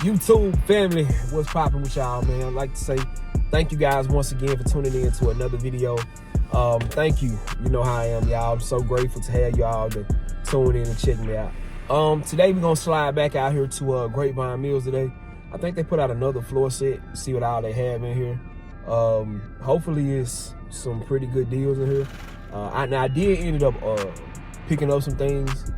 YouTube family, what's popping with y'all, man? I'd like to say thank you guys once again for tuning in to another video. Thank you. You know how I am, y'all. I'm so grateful to have y'all to tune in and check me out. Today we're gonna slide back out here to Grapevine Mills today. I think they put out another floor set. See what all they have in here. Hopefully it's some pretty good deals in here. I did end up picking up some things.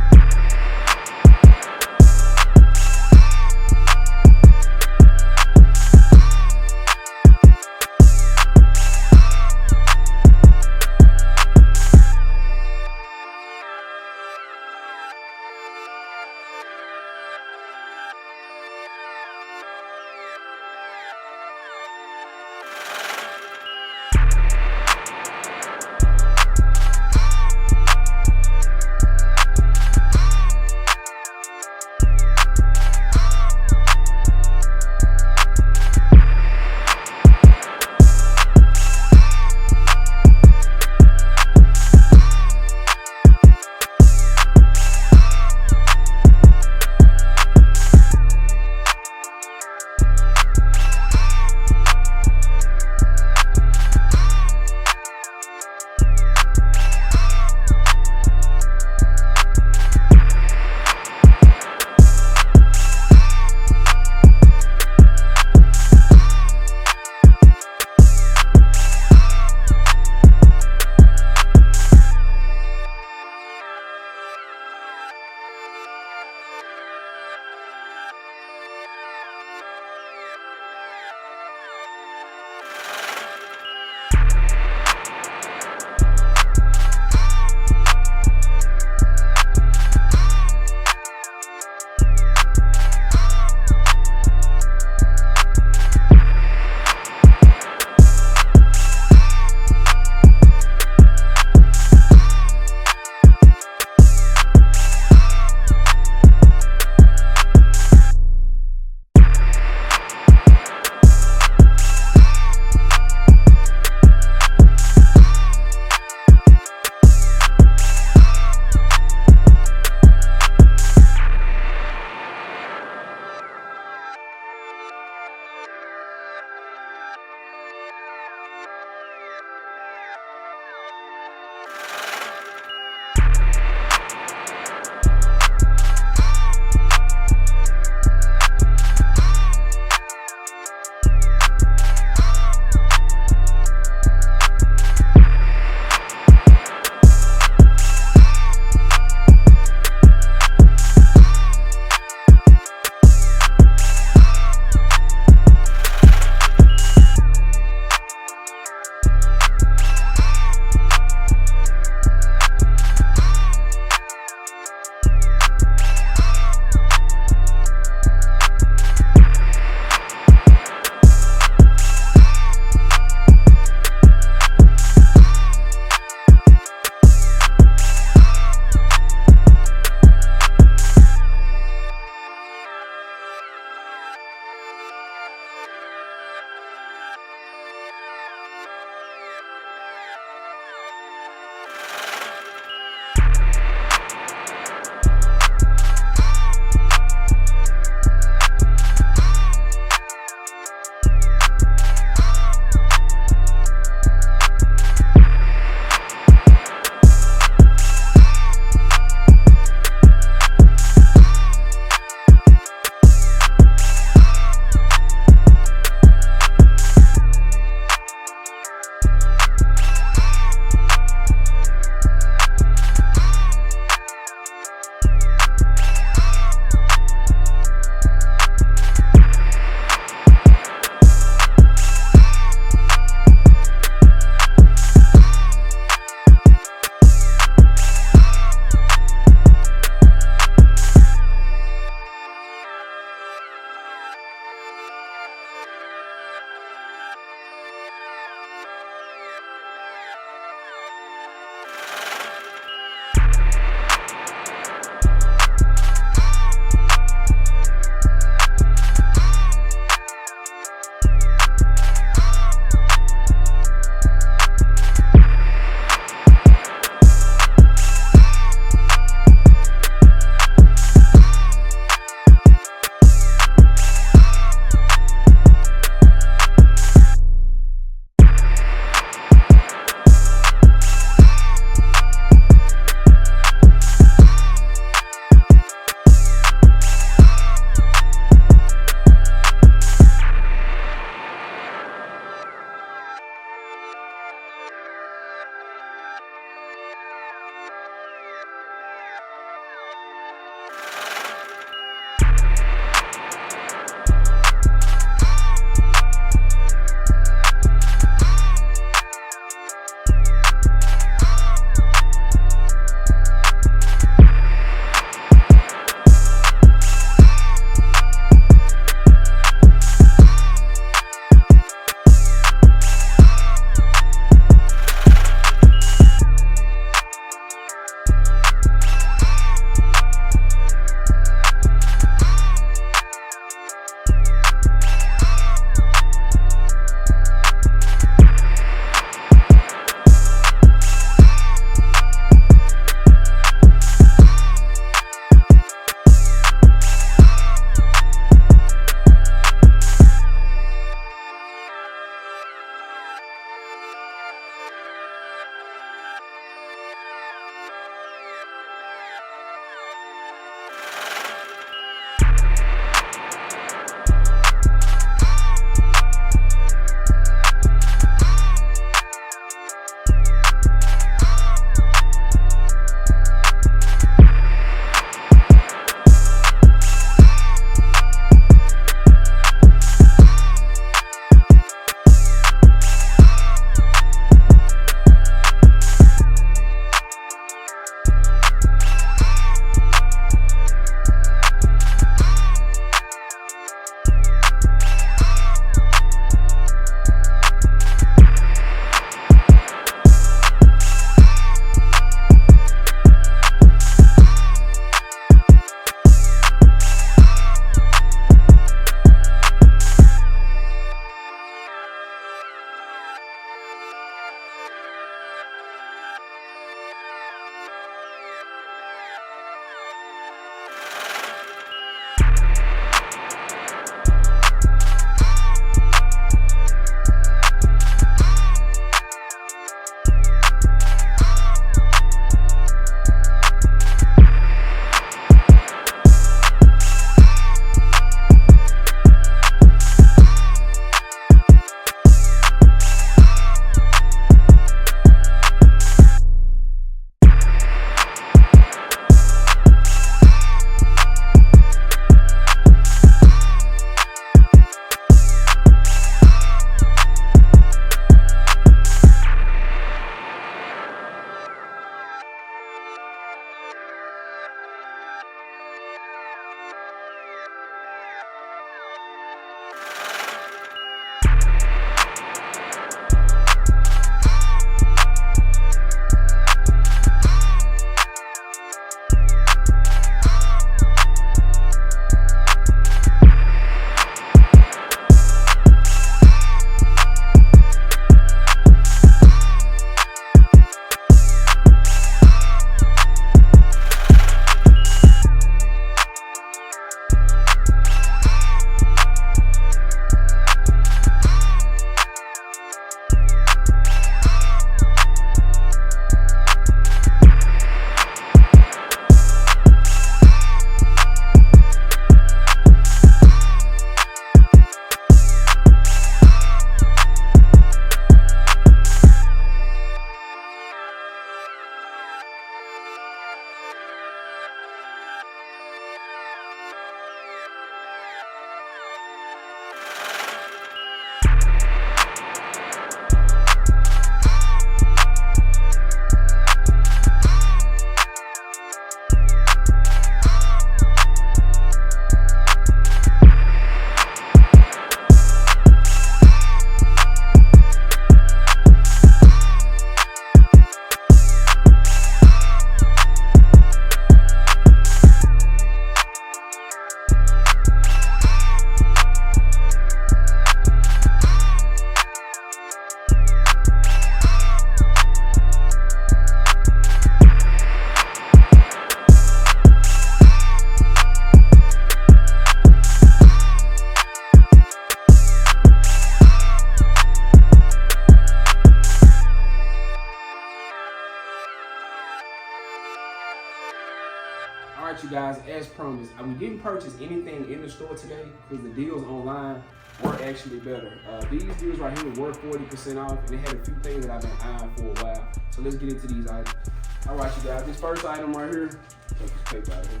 Alright, you guys, as promised, we didn't purchase anything in the store today because the deals online were actually better. These deals right here were 40% off, and they had a few things that I've been eyeing for a while. So let's get into these items. Alright, you guys, this first item right here, take this paper out of here.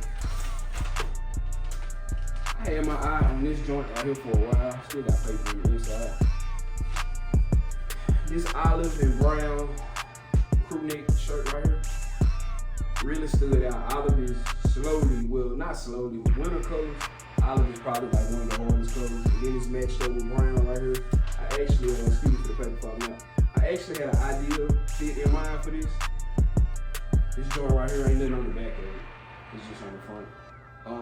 I had my eye on this joint right here for a while. Still got paper on the inside. This olive and brown crew neck shirt right here really stood out. Olive is slowly, well, not slowly, with winter colors. Olive is probably like one of the hardest colors. And then it's matched up with brown right here. I actually, excuse me for the paper falling out. I actually had an ideal fit in mind for this. This joint right here ain't nothing on the back of it. It's just on the front.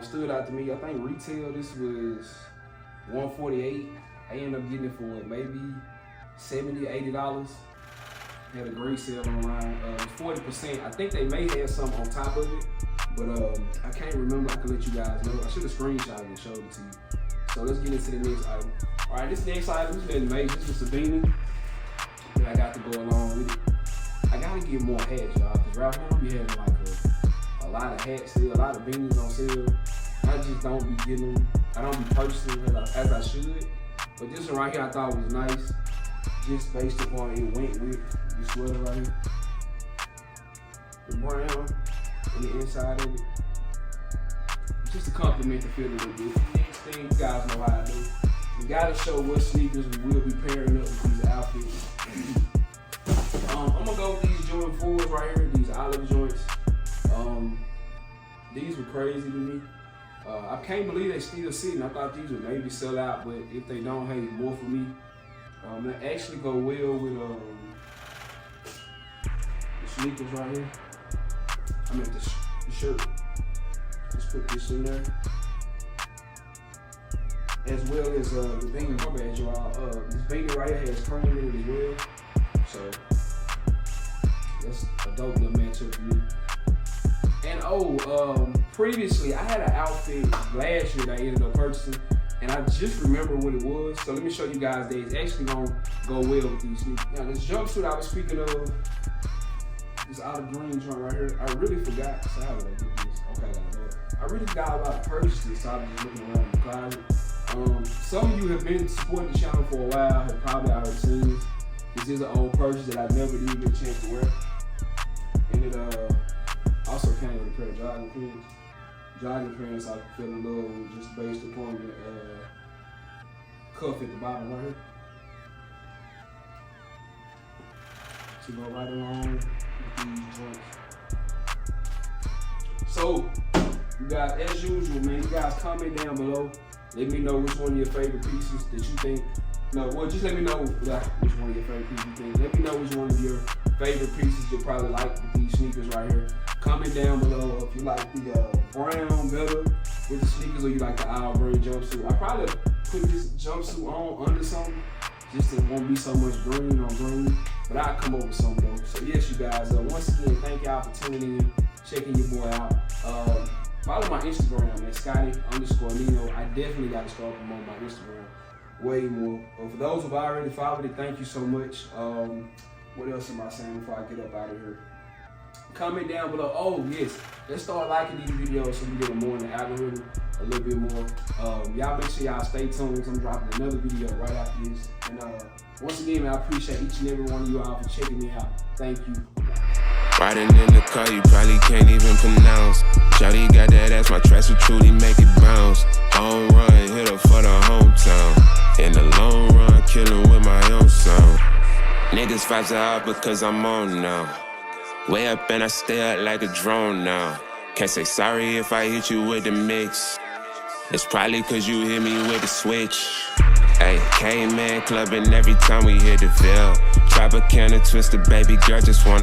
Stood out to me. I think retail, this was $148. I ended up getting it for what, maybe $70, $80. Had a great sale online. 40%. I think they may have some on top of it, but I can't remember. I can let you guys know. I should have screenshotted and showed it to you. So let's get into the next item. All right, this next item is nothing major. This is a beanie that I got to go along with it. I gotta get more hats, y'all, because right now we having like a lot of hats still, a lot of beanies on sale. I just don't be getting them. I don't be purchasing as I should. But this one right here I thought was nice, just based upon it went with the sweater right here. The brown and the inside of it. Just to complement the feel a little bit. Next thing, you guys know how I do. We gotta show what sneakers we will be pairing up with these outfits. I'm gonna go with these Jordan 4s right here, these olive joints. These were crazy to me. I can't believe they still sitting. I thought these would maybe sell out, but if they don't, hey, more for me. They actually go well with the sneakers right here. I mean the shirt. Just put this in there. As well as the beanie, my bad y'all. This beanie right here has cream in it as well. So that's a dope little matchup for me. And previously I had an outfit last year that I ended up purchasing, and I just remember what it was. So let me show you guys that it's actually gonna go well with these sneakers. Now this jumpsuit I was speaking of, this olive green joint right here, I really forgot. So how did I get this? Okay, I gotta look. I really forgot about the purchases, so I was just looking around in the closet. Some of you have been supporting the channel for a while, have probably already seen this. This is an old purchase that I never did get a chance to wear. And it also came with a pair of jogging pants. Jogging pants I fell in love with just based upon the cuff at the bottom right here. To go right along with these joints. So, you guys, as usual, man, you guys comment down below. Let me know which one of your favorite pieces that you think. No, well, just let me know which one of your favorite pieces you think. Let me know which one of your favorite pieces you'll probably like with these sneakers right here. Comment down below if you like the brown better with the sneakers, or you like the olive green jumpsuit. I probably put this jumpsuit on under something, just it won't be so much green on green, but I'll come up with something though. So yes, you guys, once again, thank y'all for tuning in, checking your boy out. Follow my Instagram at Scotty_Nino. I definitely got to start promoting my Instagram way more. But for those who've already followed it, thank you so much. What else am I saying before I get up out of here? Comment down below. Oh yes, let's start liking these videos so we get more in the algorithm a little bit more. Y'all make sure y'all stay tuned. I'm dropping another video right after this. And once again, man, I appreciate each and every one of you all for checking me out. Thank you. Riding in the car, you probably can't even pronounce. Shawty got that ass, my tracks will truly make it bounce. Home run, hit her for the hometown. In the long run, killing with my own sound. Niggas vibes are out because I'm on now. Way up and I stay up like a drone now. Can't say sorry if I hit you with the mix. It's probably cause you hit me with the switch. Hey, K-Man clubbing every time we hit the Ville. Tropicana twister, baby girl, just wanna